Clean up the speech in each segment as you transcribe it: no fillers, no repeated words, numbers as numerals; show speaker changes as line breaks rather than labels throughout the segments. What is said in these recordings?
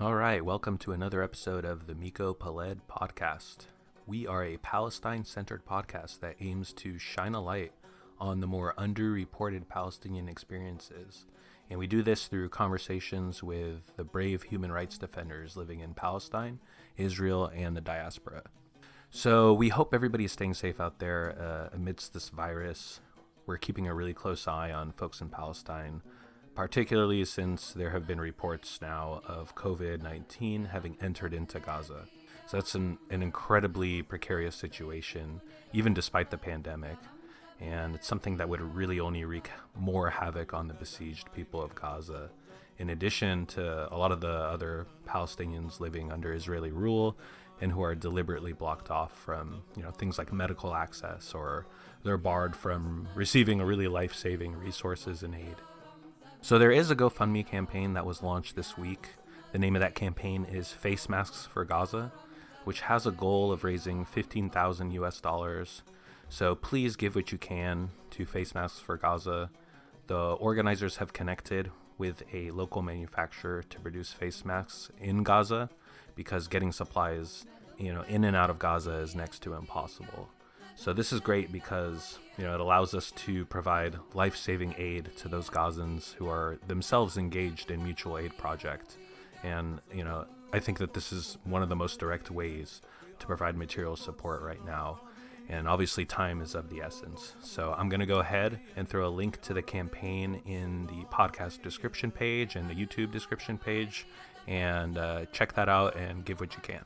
All right, welcome to another episode of the Miko Peled podcast. We are a Palestine-centered podcast that aims to shine a light on the more underreported Palestinian experiences. And we do this through conversations with the brave human rights defenders living in Palestine, Israel, and the diaspora. So we hope everybody is staying safe out there amidst this virus. We're keeping a really close eye on folks in Palestine, particularly since there have been reports now of COVID-19 having entered into Gaza. So that's an incredibly precarious situation, even despite the pandemic. And it's something that would really only wreak more havoc on the besieged people of Gaza. In addition to a lot of the other Palestinians living under Israeli rule and who are deliberately blocked off from, things like medical access, or they're barred from receiving a really life-saving resources and aid. So there is a GoFundMe campaign that was launched this week. The name of that campaign is Face Masks for Gaza, which has a goal of raising $15,000 US. So please give what you can to Face Masks for Gaza. The organizers have connected with a local manufacturer to produce face masks in Gaza, because getting supplies, in and out of Gaza is next to impossible. So this is great because, it allows us to provide life-saving aid to those Gazans who are themselves engaged in mutual aid project. And, I think that this is one of the most direct ways to provide material support right now. And obviously time is of the essence. So I'm going to go ahead and throw a link to the campaign in the podcast description page and the YouTube description page, and check that out and give what you can.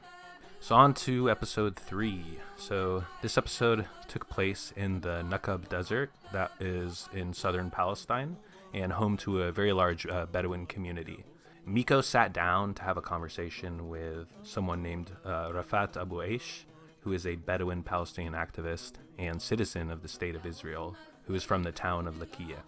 So on to episode 3. So this episode took place in the Negev Desert, that is in Southern Palestine, and home to a very large bedouin community. Miko sat down to have a conversation with someone named Rafat Abu Aish, who is a Bedouin Palestinian activist and citizen of the State of Israel, who is from the town of Lakiya.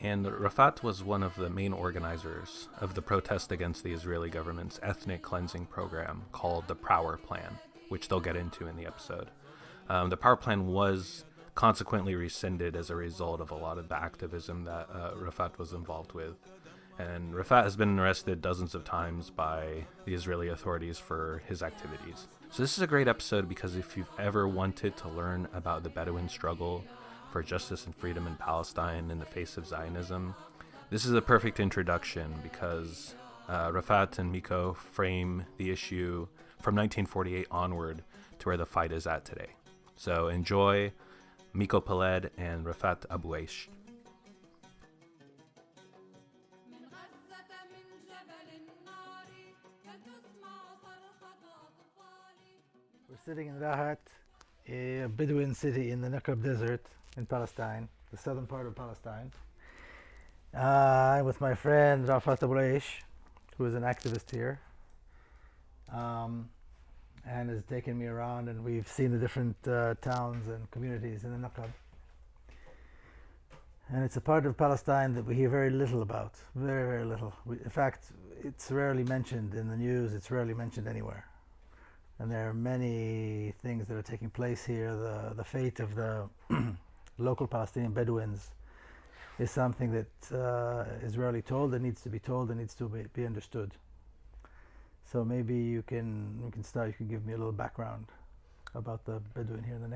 And Rafat was one of the main organizers of the protest against the Israeli government's ethnic cleansing program called the Prawer Plan, which they'll get into in the episode. The Prawer Plan was consequently rescinded as a result of a lot of the activism that Rafat was involved with. And Rafat has been arrested dozens of times by the Israeli authorities for his activities. So this is a great episode because if you've ever wanted to learn about the Bedouin struggle for justice and freedom in Palestine in the face of Zionism, this is a perfect introduction, because Rafat and Miko frame the issue from 1948 onward to where the fight is at today. So enjoy Miko Peled and Rafat Abu Aish.
We're sitting in Rahat, a Bedouin city in the Negev Desert in Palestine, the southern part of Palestine. I'm with my friend Rafat Abu Aish, who is an activist here, and has taken me around, and we've seen the different towns and communities in the Naqab. And it's a part of Palestine that we hear very little about, very, very little. In fact, it's rarely mentioned in the news, it's rarely mentioned anywhere. And there are many things that are taking place here. The fate of the local Palestinian Bedouins is something that is rarely told, that needs to be told, and needs to be understood. So maybe we can start. You can give me a little background about the Bedouin here in the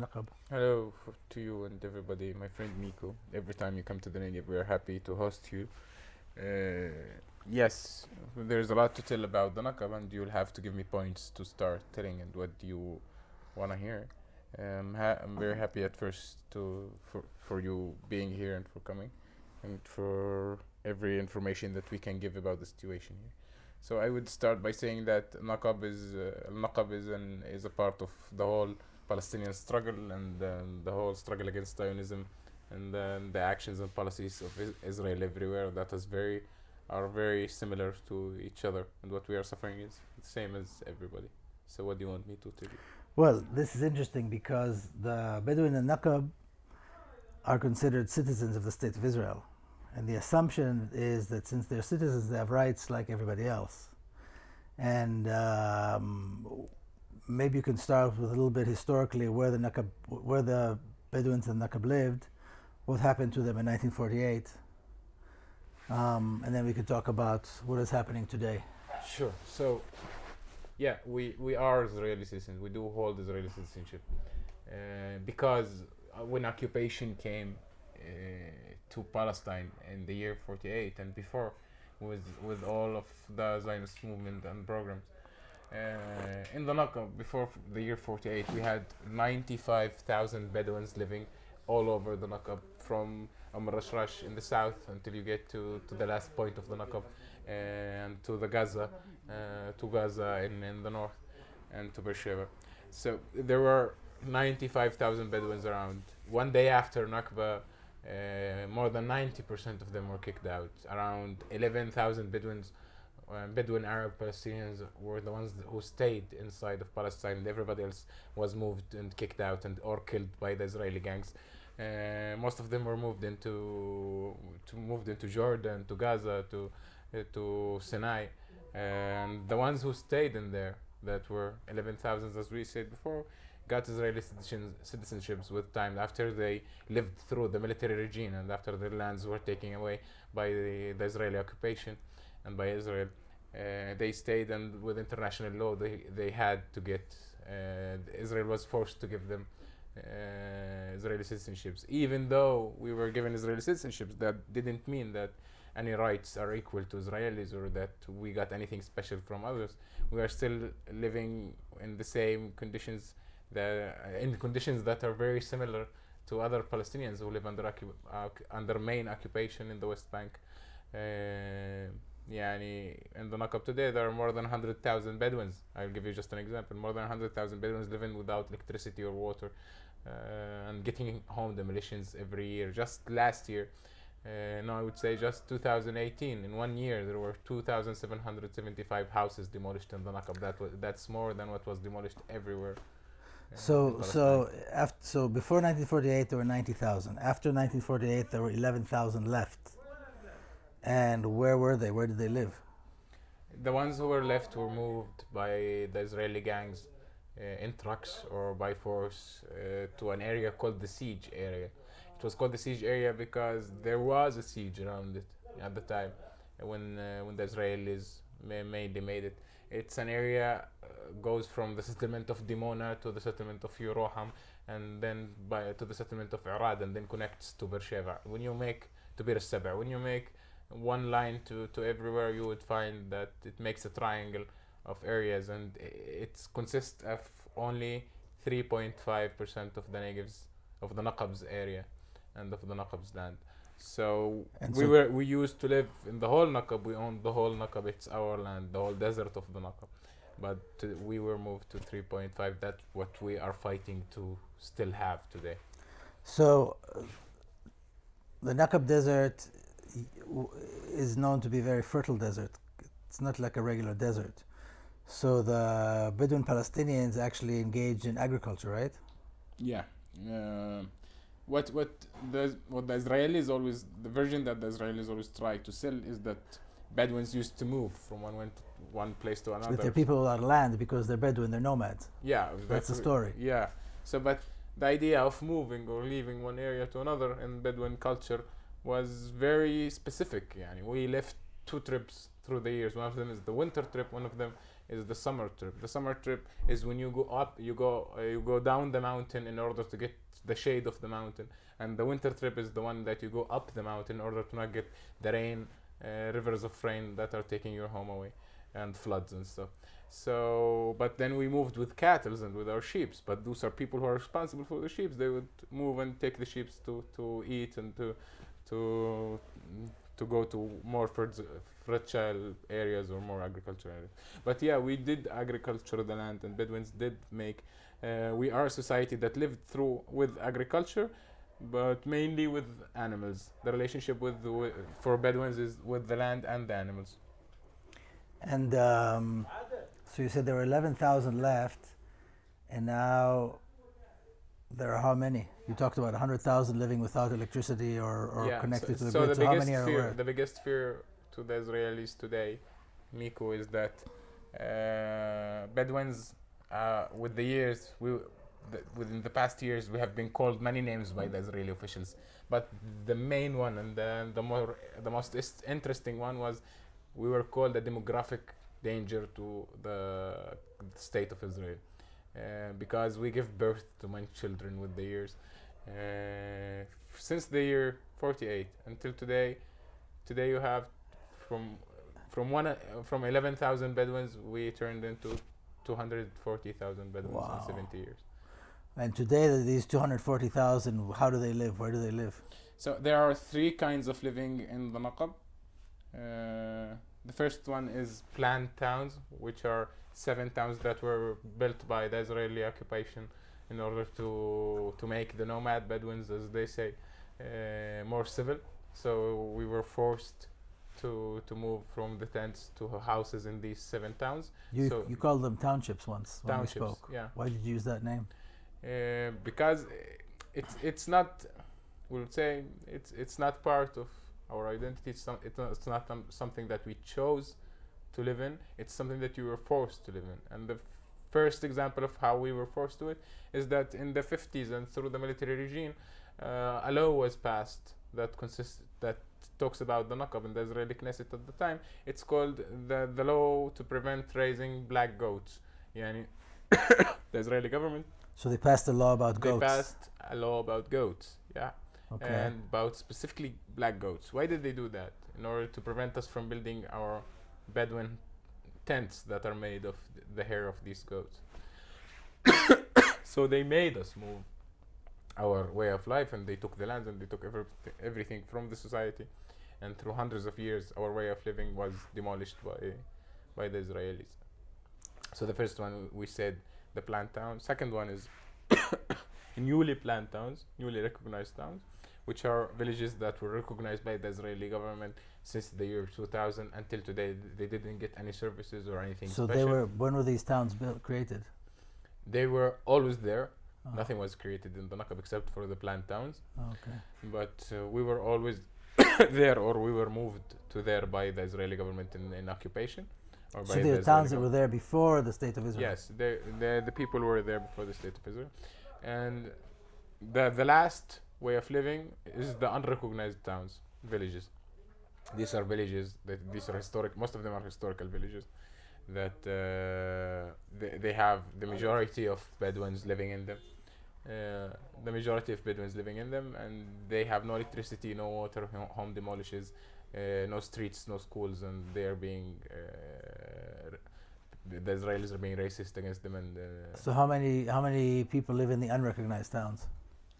Naqab.
Hello to you and everybody, my friend Miko. Every time you come to the Negev, we are happy to host you. Yes, there's a lot to tell about the Naqab, and you'll have to give me points to start telling and what you want to hear. I'm very happy at first for you being here and for coming, and for every information that we can give about the situation here. So I would start by saying that al-Naqab is a part of the whole Palestinian struggle, and the whole struggle against Zionism, and the actions and policies of Israel everywhere that are very similar to each other, and what we are suffering is the same as everybody. So what do you want me to tell you?
Well, this is interesting because the Bedouin and Naqab are considered citizens of the State of Israel. And the assumption is that since they're citizens, they have rights like everybody else. And maybe you can start with a little bit historically where the Bedouins and Naqab lived, what happened to them in 1948. And then we could talk about what is happening today.
Sure. So, yeah, we are Israeli citizens. We do hold Israeli citizenship because when occupation came to Palestine in the year 48 and before, with all of the Zionist movement and programs. In the Naqab, before the year 48, we had 95,000 Bedouins living all over the Naqab, from Rashrash in the south until you get to the last point of the Naqab, and to the Gaza in the north, and to Beersheba. So there were 95,000 Bedouins around. One day after Nakba, more than 90% of them were kicked out. Around 11,000 Bedouins, Bedouin Arab Palestinians, were the ones who stayed inside of Palestine, and everybody else was moved and kicked out and or killed by the Israeli gangs. Most of them were moved into Jordan, to Gaza, to Sinai, and the ones who stayed in there, that were 11,000, as we said before, got Israeli citizenships with time, after they lived through the military regime and after their lands were taken away by the Israeli occupation and by Israel. They stayed, and with international law they had to get, Israel was forced to give them Israeli citizenships. Even though we were given Israeli citizenships, that didn't mean that any rights are equal to Israelis or that we got anything special from others. We are still living in the same conditions, in conditions that are very similar to other Palestinians who live under main occupation in the West Bank. In the Naqab today, there are more than 100,000 Bedouins. I'll give you just an example. More than 100,000 Bedouins living without electricity or water, and getting home demolitions every year. Just last year, I would say just 2018, in 1 year, there were 2,775 houses demolished in the Naqab. That's more than what was demolished everywhere.
So before 1948 there were 90,000. After 1948 there were 11,000 left. And where were they? Where did they live?
The ones who were left were moved by the Israeli gangs in trucks or by force to an area called the siege area. It was called the siege area because there was a siege around it at the time when the Israelis mainly made it. It's an area goes from the settlement of Dimona to the settlement of Yeroham, and then to the settlement of Arad, and then connects to Beersheba. When you make to Bir al-Saba, when you make one line to everywhere, you would find that it makes a triangle of areas, and it consists of only 3.5% of the Negev's, of the Naqab's area and of the Naqab's land. So we used to live in the whole Naqab. We owned the whole Naqab. It's our land, the whole desert of the Naqab. But we were moved to 3.5. That's what we are fighting to still have today.
So the Naqab Desert is known to be a very fertile desert. It's not like a regular desert. So the Bedouin Palestinians actually engage in agriculture, right?
Yeah. What the Israelis always, the version that the Israelis always try to sell is that Bedouins used to move from one place to another.
But they're people without land because they're Bedouin, they're nomads.
Yeah,
that's the story.
Yeah. So, but the idea of moving or leaving one area to another in Bedouin culture was very specific. We left 2 trips through the years. One of them is the winter trip. One of them is the summer trip. The summer trip is when you go up, you go down the mountain in order to get the shade of the mountain, and the winter trip is the one that you go up the mountain in order to not get the rain, rivers of rain that are taking your home away, and floods and stuff. So, but then we moved with cattle and with our sheep. But those are people who are responsible for the sheep. They would move and take the sheep to eat and to go to more fertile areas or more agricultural areas. But yeah, we did agriculture the land, and Bedouins did make. We are a society that lived through with agriculture, but mainly with animals. The relationship for Bedouins is with the land and the animals.
And so you said there were 11,000 left, and now there are how many? You talked about 100,000 living without electricity or connected to the grid.
So how many are aware? The biggest fear to the Israelis today, Miko, is that Bedouins, with the years, within the past years, we have been called many names by the Israeli officials. But the main one and the most interesting one was we were called a demographic danger to the state of Israel, because we give birth to many children with the years. Since the year 48 until today, you have from from 11,000 Bedouins, we turned into 240,000 Bedouins
Wow.
in 70 years.
And today, these 240,000, how do they live? Where do they live?
So there are three kinds of living in the Naqab. The first one is planned towns, which are 7 towns that were built by the Israeli occupation in order to make the nomad Bedouins, as they say, more civil. So we were forced to move from the tents to houses in these 7 towns.
You called them townships once when
Townships,
we spoke.
yeah.
Why did you use that name?
Because it's not, we'll say it's not part of our identity. It's not something that we chose to live in. It's something that you were forced to live in. And the first example of how we were forced to it is that in the 50s and through the military regime, a law was passed that talks about the Naqab in the Israeli Knesset at the time. It's called the law to prevent raising black goats. Yani the Israeli government.
So they passed a law about goats.
They passed a law about goats, yeah.
Okay.
And about specifically black goats. Why did they do that? In order to prevent us from building our Bedouin tents that are made of the hair of these goats. So they made us move our way of life, and they took the lands and they took everything from the society. And through hundreds of years, our way of living was demolished by the Israelis. So the first one, we said the planned towns. Second one is newly planned towns, newly recognized towns, which are villages that were recognized by the Israeli government since the year 2000 until today. They didn't get any services or anything
So
special.
when were these towns created?
They were always there.
Oh.
Nothing was created in the Naqab except for the planned towns.
Okay.
But we were always there, or we were moved to there by the Israeli government in occupation. Or
So
by
there
the
are towns
Israeli
that were there before the state of Israel?
Yes, the people were there before the state of Israel. And the last way of living is the unrecognized towns, villages. These are villages, these are historic, most of them are historical villages, that they have the majority of Bedouins living in them. And they have no electricity, no water, home demolishes, no streets, no schools, and they are being the Israelis are being racist against them. And
So how many people live in the unrecognized towns?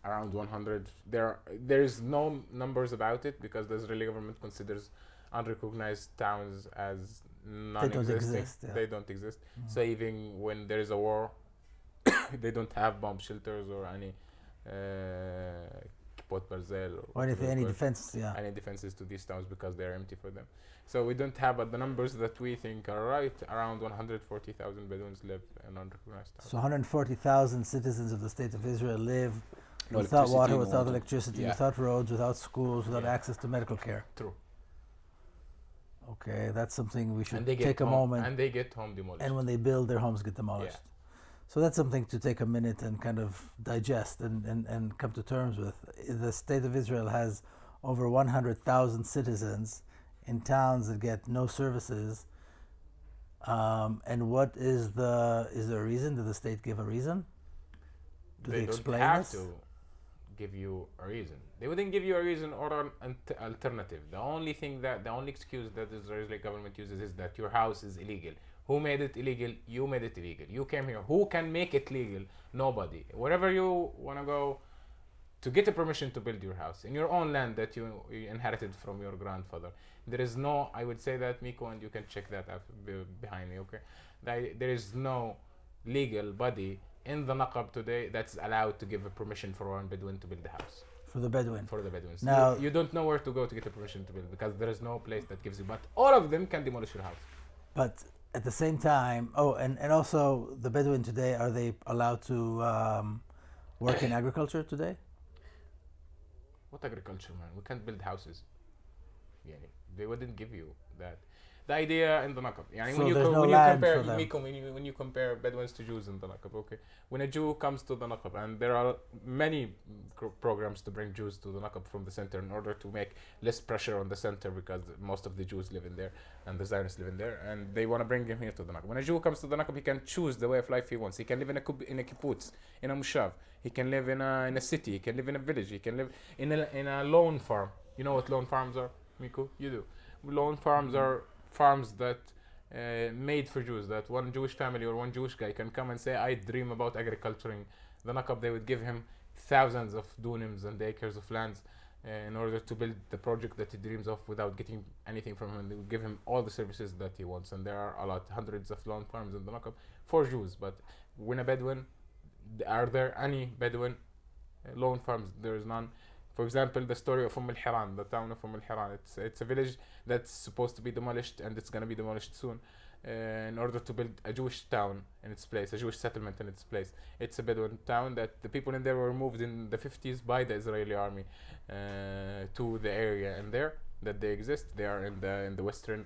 around 100. There is no numbers about it because the Israeli government considers unrecognized towns as non-existing. They don't exist.
Mm.
So even when there is a war, they don't have bomb shelters or any kipot barzel
Or any defense, yeah.
any defenses to these towns because they're empty for them. So we don't have, but the numbers that we think are right, around 140,000 Bedouins live in unrecognized towns.
So 140,000 citizens of the state of Israel live
No
without
electricity,
water,
no
without
water.
electricity,
Yeah.
without roads, without schools, without
Yeah.
access to medical care.
True.
Okay, that's something we should
And they
take a moment.
And they get home demolished.
And when they build, their homes get demolished. So that's something to take a minute and kind of digest and come to terms with. The state of Israel has over 100,000 citizens in towns that get no services. And what is there a reason? Did the state give a reason? Do they explain
don't have
this?
to give you a reason. They wouldn't give you a reason or an alternative. The only excuse that the Israeli government uses is that your house is illegal. Who made it illegal? You made it illegal. You came here. Who can make it legal? Nobody. Wherever you want to go to get a permission to build your house in your own land that you inherited from your grandfather. There is no, I would say that, Miko, and you can check that out behind me, okay? There is no legal body in the Naqab today that's allowed to give a permission for one Bedouin to build a house.
For the Bedouin.
For the Bedouins.
Now,
you don't know where to go to get a permission to build because there is no place that gives you, but all of them can demolish your house.
but at the same time, and also the Bedouin today, are they allowed to work in agriculture today?
What agriculture, man? We can't build houses. Yeah, they wouldn't give you that. the idea in the Naqab.
So there's no land for them.
When you compare Bedouins to Jews in the Naqab, okay, when a Jew comes to the Naqab, and there are many programs to bring Jews to the Naqab from the center in order to make less pressure on the center, because most of the Jews live in there and the Zionists live in there, and they want to bring him here to the Naqab. When a Jew comes to the Naqab, he can choose the way of life he wants. He can live in a kibbutz, in a mushav. He can live in a city. He can live in a village. He can live in a lawn farm. You know what lawn farms are, Miko? You do. Lawn farms are farms that made for Jews, that one Jewish family or one Jewish guy can come and say, I dream about agriculturing the Naqab. They would give him thousands of dunims and acres of lands in order to build the project that he dreams of without getting anything from him. They would give him all the services that he wants, and there are hundreds of lawn farms in the Naqab for Jews. But when a Bedouin, are there any Bedouin lawn farms? There is none. For example, the story of al-Hiran, the town of al-Hiran. It's a village that's supposed to be demolished, and it's going to be demolished soon, in order to build a Jewish town in its place, a Jewish settlement in its place. It's a Bedouin town that the people in there were moved in the 50s by the Israeli army to the area in there that they exist. They are in the western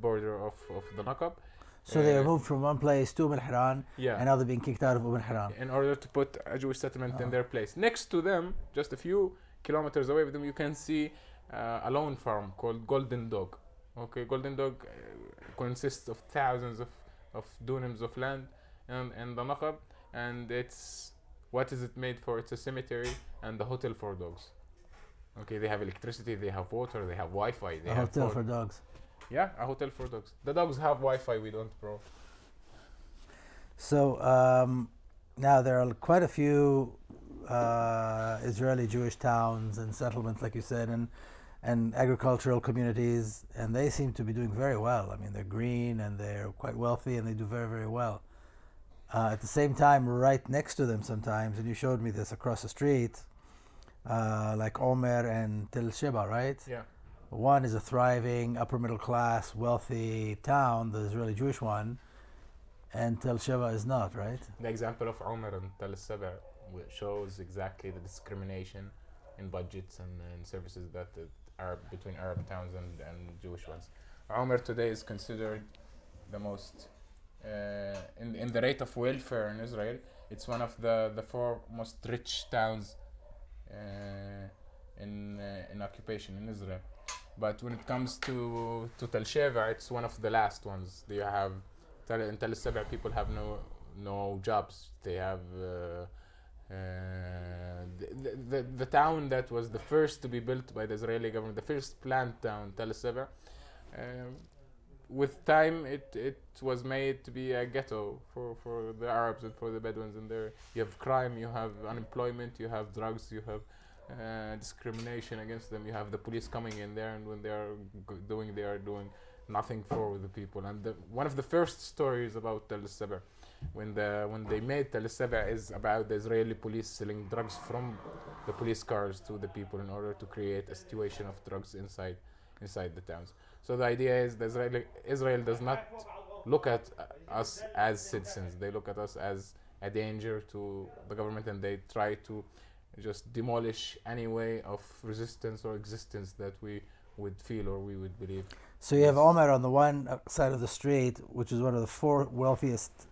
border of the Naqab.
So they were moved from one place to al-Hiran, and now they're being kicked out of al-Hiran.
In order to put a Jewish settlement in their place. Next to them, just a few kilometers away from them, you can see a lawn farm called Golden Dog. Okay, Golden Dog consists of thousands of dunims of land in the Naqab, and what is it made for? It's a cemetery and a hotel for dogs. Okay, they have electricity, they have water, they have Wi-Fi. They
a
have
hotel for dogs.
Yeah, a hotel for dogs. The dogs have Wi-Fi, we don't, bro.
So now there are quite a few Israeli Jewish towns and settlements, like you said, and agricultural communities, and they seem to be doing very well. I mean, they're green and they're quite wealthy, and they do very, very well. At the same time, right next to them sometimes, and you showed me this across the street, like Omer and Tel Sheba, right?
Yeah.
One is a thriving, upper middle class, wealthy town, the Israeli Jewish one, and Tel Sheba is not, right?
The example of Omer and Tel Sheba shows exactly the discrimination in budgets and services that are between Arab towns and Jewish ones. Omer today is considered the most, in the rate of welfare in Israel, it's one of the four most rich towns in occupation in Israel. But when it comes to Tel Sheva, it's one of the last ones. They have in Tel Sheva, people have no jobs. They have the town that was the first to be built by the Israeli government, the first planned town, Tel Sheva. With time, it was made to be a ghetto for the Arabs and for the Bedouins. And there, you have crime, you have unemployment, you have drugs, you have discrimination against them. You have the police coming in there, and when they are doing nothing for the people. And one of the first stories about Tel Sheba, when they made Tel Sheba, is about the Israeli police selling drugs from the police cars to the people in order to create a situation of drugs inside the towns. So the idea is Israel does not look at us as citizens. They look at us as a danger to the government, and they try to just demolish any way of resistance or existence that we would feel or we would believe.
So you have Omer on the one side of the street, which is one of the four wealthiest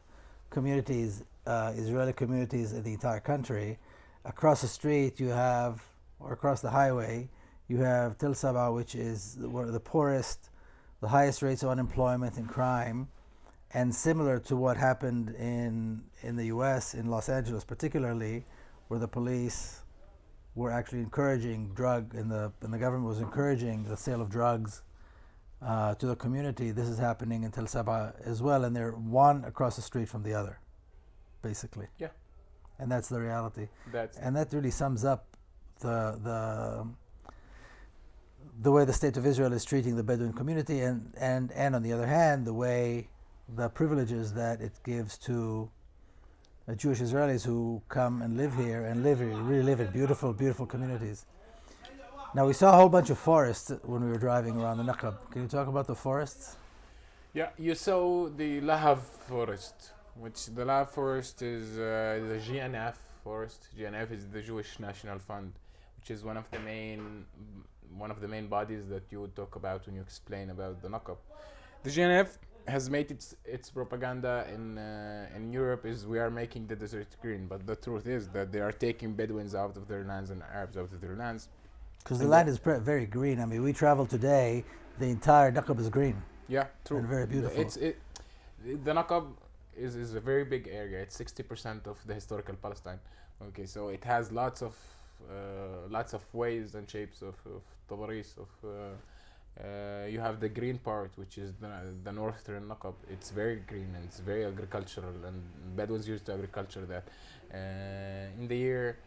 communities, Israeli communities in the entire country. Across the street you have, or across the highway, you have Tel Sheba, which is one of the poorest, the highest rates of unemployment and crime, and similar to what happened in the US, in Los Angeles particularly, where the police were actually encouraging and the government was encouraging the sale of drugs to the community. This is happening in Tel Sheba as well, and they're one across the street from the other, basically.
Yeah.
And that's the reality. And that really sums up the way the state of Israel is treating the Bedouin community, and on the other hand, the privileges that it gives to Jewish Israelis who come and live here and really live in beautiful, beautiful communities. Now, we saw a whole bunch of forests when we were driving around the Naqab. Can you talk about the forests?
Yeah, you saw the Lahav forest, which the Lahav forest is the GNF forest. GNF is the Jewish National Fund, which is one of the main bodies that you would talk about when you explain about the Naqab. The GNF has made its propaganda in Europe is we are making the desert green, but the truth is that they are taking Bedouins out of their lands and Arabs out of their lands.
Because the land is very green. I mean, we travel today, the entire Naqab is green.
Yeah, true.
And very beautiful.
The Naqab is a very big area. It's 60% of the historical Palestine. Okay, so it has lots of ways and shapes of tabaris you have the green part, which is the northern Naqab. It's very green and it's very agricultural, and Bedouins used to agriculture that. In the year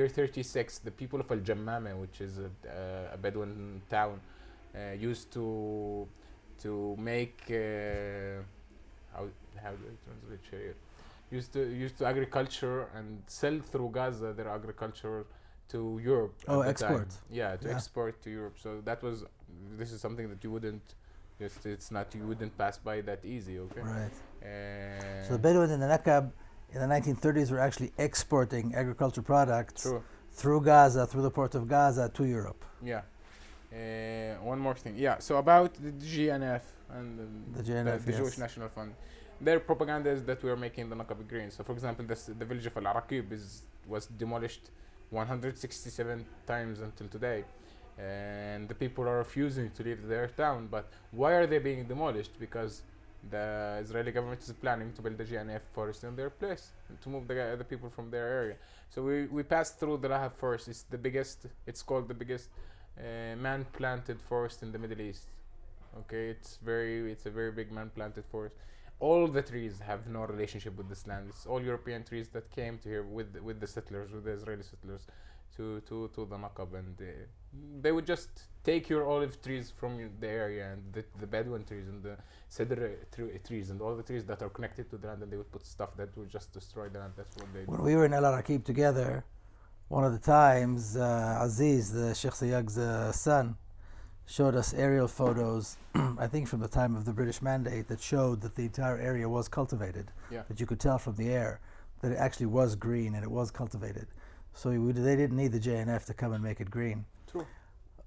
36, the people of Al-Jammame, which is a Bedouin town, used to make how do I translate here? Used to agriculture and sell through Gaza their agriculture to Europe.
Oh, export.
Export to Europe. So this is something that you wouldn't pass by that easy. Okay.
Right. So the Bedouin in the Naqab in the 1930s were actually exporting agricultural products through Gaza, through the port of Gaza to Europe.
Yeah. One more thing. Yeah. So about the GNF and the Jewish National Fund, their propaganda is that we are making the Naqab green. So, for example, the village of al-Aqib was demolished 167 times until today, and the people are refusing to leave their town. But why are they being demolished? Because the Israeli government is planning to build a GNF forest in their place and to move the people from their area. So we passed through the Lahab forest. It's called the biggest man-planted forest in the Middle East. Okay, it's a very big man-planted forest. All the trees have no relationship with this land. It's all European trees that came to here with the settlers, with the Israeli settlers, to the Naqab, and they would just take your olive trees from the area, and the Bedouin trees and the cedar trees and all the trees that are connected to the land, and they would put stuff that would just destroy the land. That's what they do.
When we were in al-Aqib together, one of the times, Aziz, the Sheikh Sayyag's son, showed us aerial photos, I think from the time of the British Mandate, that showed that the entire area was cultivated.
Yeah.
That you could tell from the air that it actually was green and it was cultivated. So they didn't need the JNF to come and make it green.
True.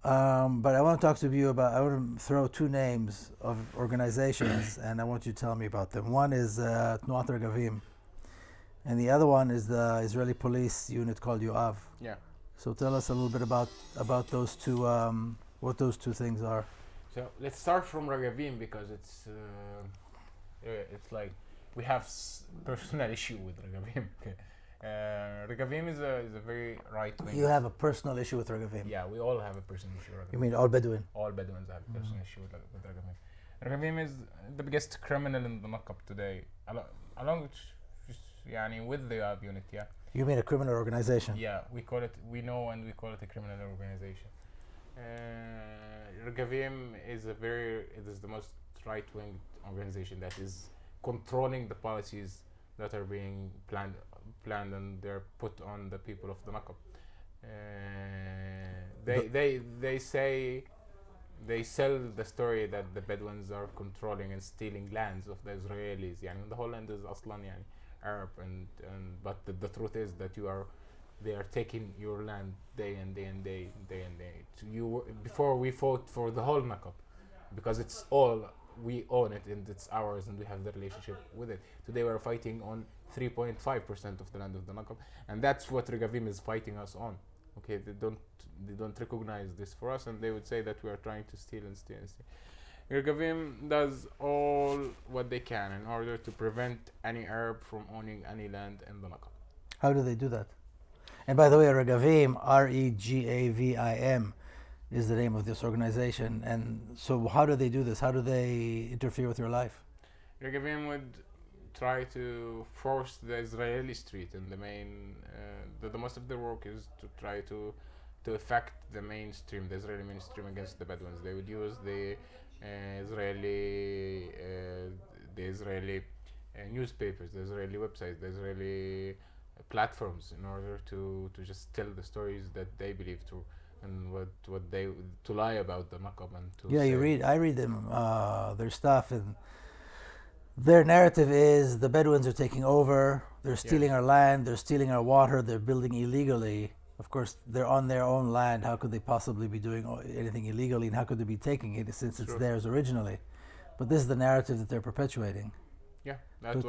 But I want to talk to you about, I want to throw two names of organizations and I want you to tell me about them. One is Tnuat Regavim, and the other one is the Israeli police unit called Yoav.
Yeah.
So tell us a little bit about those two, what those two things are.
So let's start from Regavim because it's like we have personal issue with Regavim. Regavim is a very right wing.
You have a personal issue with Regavim?
Yeah, we all have a personal issue with Regavim.
You mean all Bedouin?
All Bedouins have a personal issue with Regavim. Regavim is the biggest criminal in the Naqab today, along with the Yoav unit. Yeah.
You mean a criminal organization?
Yeah, we call it a criminal organization. Regavim is the most right-wing organization that is controlling the policies that are being planned and they're put on the people of the Naqab. They sell the story that the Bedouins are controlling and stealing lands of the Israelis. The whole land is aslan Arab, but the truth is that they are taking your land day and day and day. Before we fought for the whole Naqab, because it's all, we own it and it's ours and we have the relationship with it. Today we're fighting on 3.5% of the land of the Naqab, and that's what Regavim is fighting us on. Okay, they don't recognize this for us, and they would say that we are trying to steal and steal and steal. Regavim does all what they can in order to prevent any Arab from owning any land in the Naqab.
How do they do that? And by the way, Regavim, Regavim, is the name of this organization. And so how do they do this? How do they interfere with your life?
Regavim would try to force the Israeli street, and the most of their work is to try to affect the Israeli mainstream against the Bedouins. They would use the Israeli newspapers, the Israeli websites, the Israeli platforms in order to just tell the stories that they believe true and what they to lie about the Naqab and to
I read them their stuff, and their narrative is the Bedouins are taking over, they're stealing our land, they're stealing our water, they're building illegally. Of course, they're on their own land. How could they possibly be doing anything illegally, and how could they be taking it since it's theirs originally? But this is the narrative that they're perpetuating.
Yeah,
So
that's what.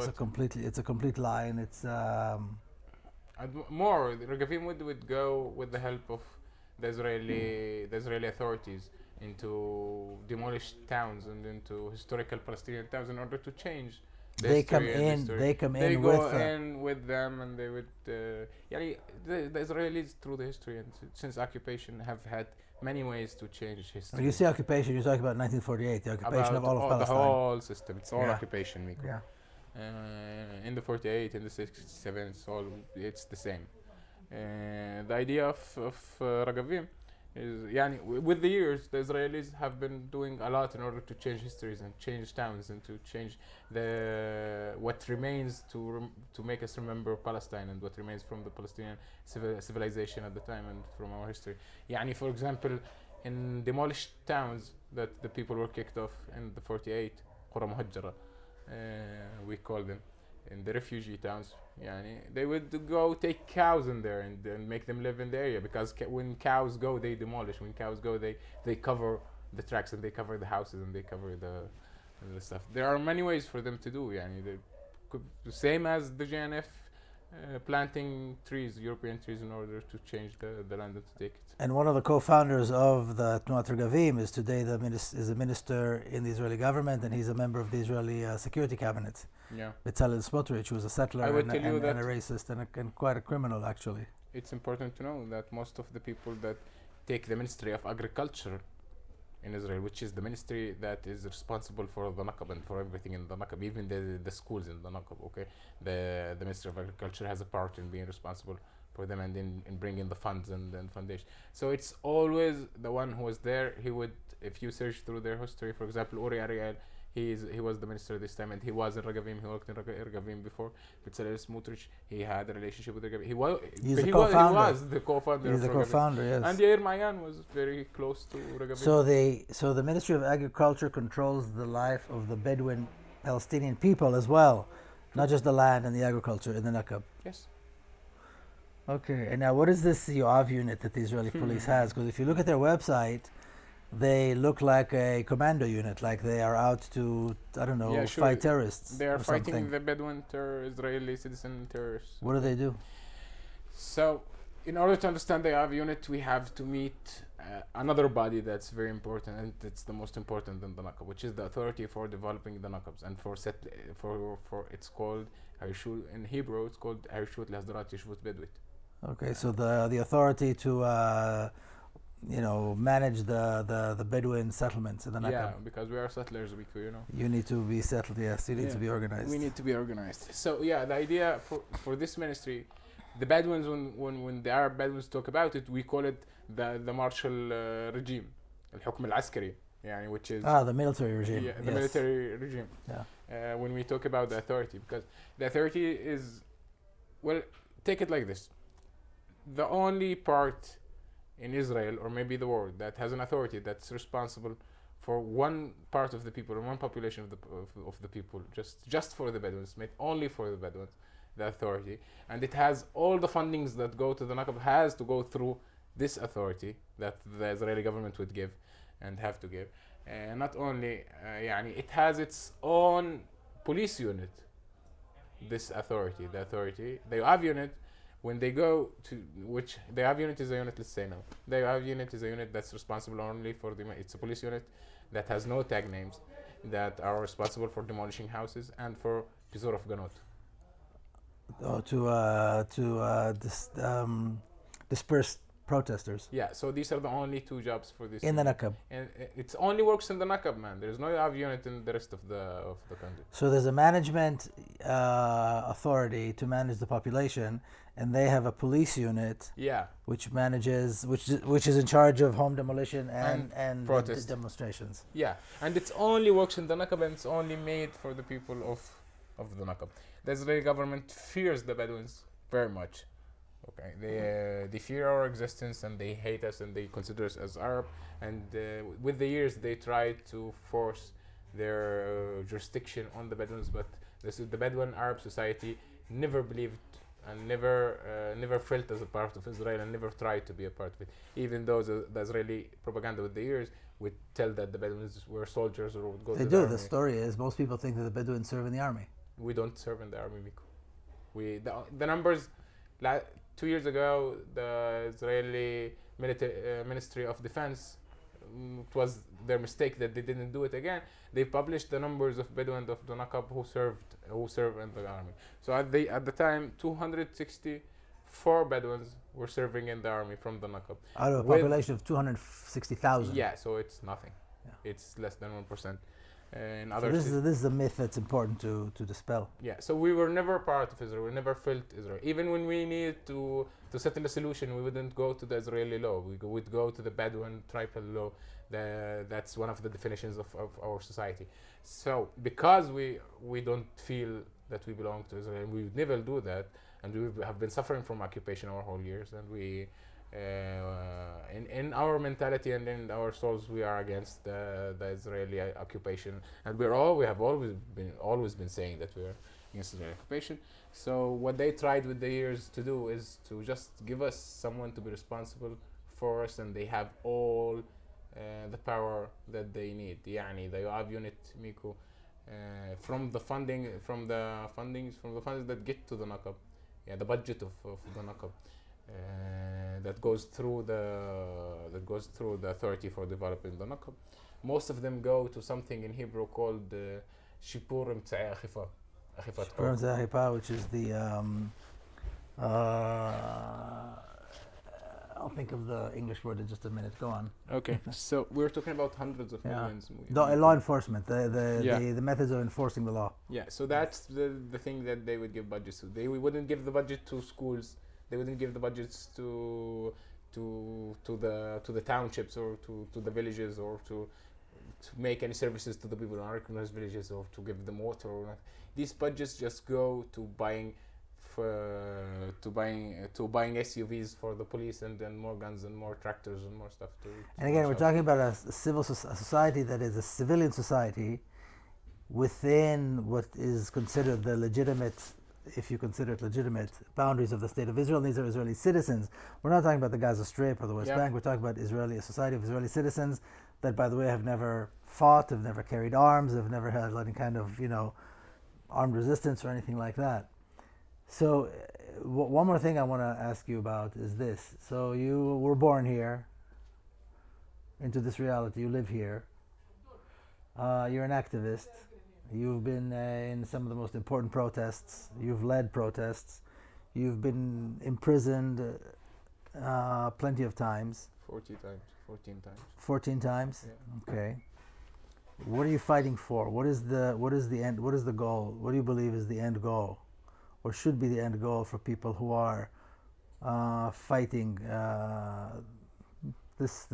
it's a complete lie, and it's
More, Regavim would go with the help of the Israeli authorities into demolished towns and into historical Palestinian towns in order to change the
they
history
come
and
in.
history.
They come
They
in
go
with.
in with them, and they would. The Israelis through the history and since occupation have had many ways to change history.
When you say occupation, you're talking about 1948, the occupation of all of Palestine.
The whole system. It's all
Yeah.
occupation, Miko.
Yeah.
In the 48, in the 67, it's the same. The idea of Ragavim is, with the years, the Israelis have been doing a lot in order to change histories and change towns and to change what remains to make us remember Palestine and what remains from the Palestinian civilization at the time and from our history. For example, in demolished towns that the people were kicked off in the 48, Qura Muhajjara, we call them, in the refugee towns, they would go take cows in there and make them live in the area, because when cows go, they demolish. When cows go, they cover the tracks and they cover the houses and they cover the stuff. There are many ways for them to do. The same as the JNF planting trees, European trees, in order to change the land and to take it.
And one of the co-founders of the Tnuat Regavim is today is a minister in the Israeli government, and he's a member of the Israeli security cabinet.
Yeah.
Bezalel Smotrich, who was a settler and a racist and quite a criminal, actually.
It's important to know that most of the people that take the Ministry of Agriculture in Israel, which is the ministry that is responsible for the Naqab and for everything in the Naqab, even the schools in the Naqab, okay? The Ministry of Agriculture has a part in being responsible for them and in bringing the funds and foundation. So it's always the one who was there. He would, if you search through their history, for example, Uri Ariel, he was the minister this time, and he was in Regavim. He worked in Regavim before. Bezalel Smotrich, he had a relationship with Regavim. He was the co-founder.
He's the co-founder, yes.
And Yair Mayan was very close to Regavim.
So the Ministry of Agriculture controls the life of the Bedouin Palestinian people as well, not just the land and the agriculture in the Naqab.
Yes.
Okay, and now what is this Yoav unit that the Israeli police has? Because if you look at their website, they look like a commando unit, like they are out to, fight terrorists.
They are fighting
something.
the Bedouin Israeli citizen terrorists.
What do they do?
So, in order to understand the Yoav unit, we have to meet another body that's very important, and it's the most important in the Naqab, which is the Authority for Developing the Naqabs, and for it's called Harishut in Hebrew. It's called Harishut Lahdarat Yeshvut Bedouit.
Okay, so the authority to manage the Bedouin settlements in the Naqab.
Yeah, because we are settlers,
You need to be settled, yes. You need to be organized.
We need to be organized. So the idea for this ministry, the Bedouins, when the Arab Bedouins talk about it, we call it the martial regime, الحكم العسكري, which is
the military regime.
Yeah, the military regime.
Yeah.
When we talk about the authority, because the authority is, take it like this: the only part in Israel, or maybe the world, that has an authority that's responsible for one part of the people, or one population of the people, just for the Bedouins, made only for the Bedouins, the authority, and it has all the fundings that go to the Naqab has to go through this authority that the Israeli government would give and have to give. Not only, it has its own police unit. This authority, the Yoav unit. When they go to, which the Yoav unit is a unit, let's say now. The Yoav unit is a unit that's responsible only for it's a police unit that has no tag names, that are responsible for demolishing houses and for Pizur of Ganot.
Disperse protesters.
Yeah, so these are the only two jobs for this.
In the Naqab.
And it only works in the Naqab, man. There's no Yoav unit in the rest of the country.
So there's a management authority to manage the population, and they have a police unit.
Yeah.
Which manages, which is in charge of home demolition and demonstrations.
Yeah, and it only works in the Naqab, and it's only made for the people of the Naqab. The Israeli government fears the Bedouins very much. Okay, they fear our existence, and they hate us, and they consider us as Arab. And with the years, they tried to force their jurisdiction on the Bedouins, but the Bedouin Arab society never believed and never felt as a part of Israel and never tried to be a part of it. Even though the Israeli propaganda with the years would tell that the Bedouins were soldiers or would go
They
to
do.
the
The
army.
story is most people think that the Bedouins serve in the army.
We don't serve in the army, Miko. The numbers. 2 years ago, the Israeli Ministry of Defense, it was their mistake that they didn't do it again. They published the numbers of Bedouin of the Naqab who served in the army. So at the time, 264 Bedouins were serving in the army from the Naqab.
Out of a population of 260,000.
Yeah, so it's nothing.
Yeah.
It's less than 1%. And
So this is a myth that's important to dispel.
Yeah, so we were never part of Israel. We never felt Israel. Even when we needed to settle a solution, we wouldn't go to the Israeli law. We'd go to the Bedouin tribal law. That's one of the definitions of our society. So because we don't feel that we belong to Israel, we would never do that, and we have been suffering from occupation our whole years, and we in our mentality and in our souls, we are against the Israeli occupation, and we have always been saying that we are against Israeli occupation. So what they tried with the years to do is to just give us someone to be responsible for us, and they have all the power that they need. يعني they have unit Miko from the funding from the funds that get to the Naqab, the budget of the Naqab. That goes through the authority for developing the Naqab. Most of them go to something in Hebrew called Shipur Mtsa'i Akhifat,
which is the I'll think of the English word in just a minute. Go on.
Okay, so we're talking about hundreds of millions.
Law enforcement, the methods of enforcing the law.
Yeah, so that's the thing that they would give budgets to. They wouldn't give the budget to schools. They wouldn't give the budgets to the townships or to the villages or to make any services to the people in unrecognized villages or to give them water or not. These budgets just go to buying SUVs for the police and then more guns and more tractors and more stuff.
And again, we're talking about a society that is a civilian society within what is considered the legitimate, if you consider it legitimate, boundaries of the state of Israel. And these are Israeli citizens. We're not talking about the Gaza Strip or the West Bank. We're talking about a society of Israeli citizens that, by the way, have never fought, have never carried arms, have never had any kind of, armed resistance or anything like that. So one more thing I want to ask you about is this. So you were born here into this reality. You live here. You're an activist. You've been in some of the most important protests. You've led protests. You've been imprisoned plenty of times.
14 times.
14 times?
Yeah.
Okay. What are you fighting for? What is the end? What is the goal? What do you believe is the end goal, or should be the end goal for people who are fighting this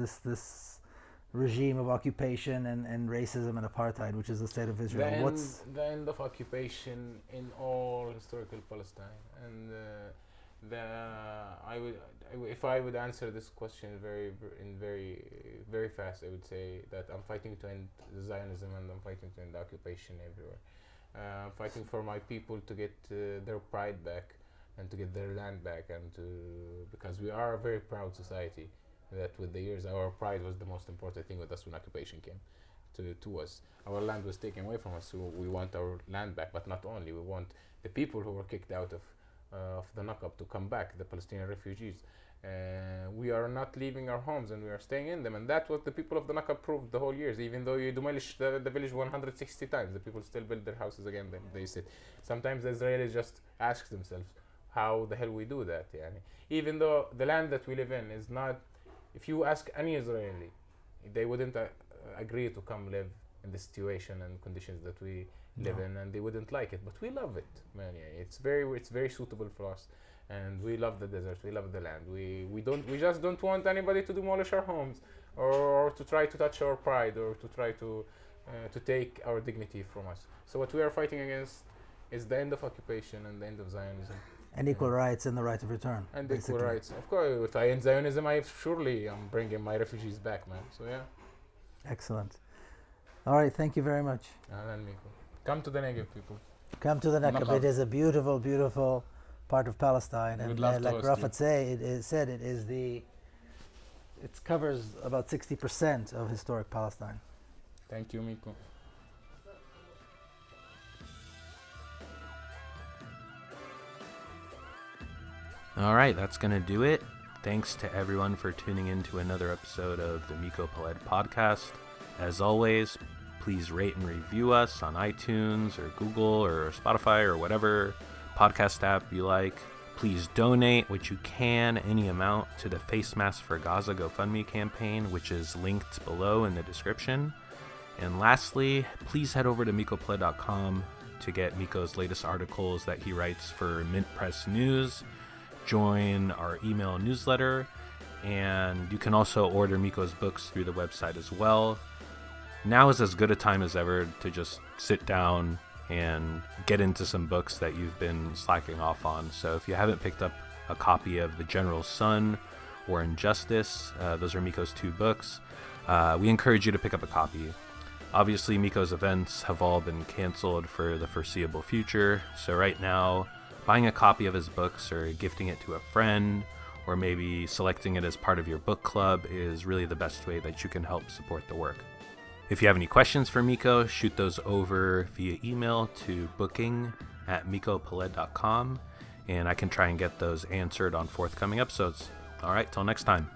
regime of occupation and racism and apartheid, which is the state of Israel?
The end of occupation in all historical Palestine, and if I would answer this question very fast, I would say that I'm fighting to end Zionism and I'm fighting to end the occupation everywhere. I'm fighting for my people to get their pride back and to get their land back, because we are a very proud society. That with the years, our pride was the most important thing with us when occupation came to us. Our land was taken away from us, so we want our land back. But not only, we want the people who were kicked out of the Naqab to come back, the Palestinian refugees. We are not leaving our homes and we are staying in them, and that's what the people of the Naqab proved the whole years. Even though you demolish the village 160 times, the people still build their houses again. They said sometimes the Israelis just ask themselves, how the hell we do that? Even though the land that we live in is not, if you ask any Israeli, they wouldn't agree to come live in the situation and conditions that we live in, and they wouldn't like it. But we love it, man. It's very suitable for us. And we love the desert, we love the land. We just don't want anybody to demolish our homes or to try to touch our pride or to try to take our dignity from us. So what we are fighting against is the end of occupation and the end of Zionism.
And equal rights and the right of return.
And basically. Equal rights. Of course, if I end Zionism, I'm bringing my refugees back, man. So yeah.
Excellent. All right, thank you very much.
Come to the Negev, people.
Come to the Naqab. It is a beautiful, beautiful part of Palestine,
We'd
and
love to
like
host
Rafat said, it covers about 60% of historic Palestine.
Thank you, Miko.
All right, that's going to do it. Thanks to everyone for tuning in to another episode of the Miko Peled podcast. As always, please rate and review us on iTunes or Google or Spotify or whatever podcast app you like. Please donate what you can, any amount, to the Face Masks for Gaza GoFundMe campaign, which is linked below in the description. And lastly, please head over to MikoPeled.com to get Miko's latest articles that he writes for Mint Press News. Join our email newsletter, and you can also order Miko's books through the website as well. Now is as good a time as ever to just sit down and get into some books that you've been slacking off on. So if you haven't picked up a copy of The General Sun or Injustice, those are Miko's 2 books, we encourage you to pick up a copy. Obviously, Miko's events have all been canceled for the foreseeable future, so right now, buying a copy of his books or gifting it to a friend, or maybe selecting it as part of your book club is really the best way that you can help support the work. If you have any questions for Miko, shoot those over via email to booking@mikopeled.com, and I can try and get those answered on forthcoming episodes. All right, till next time.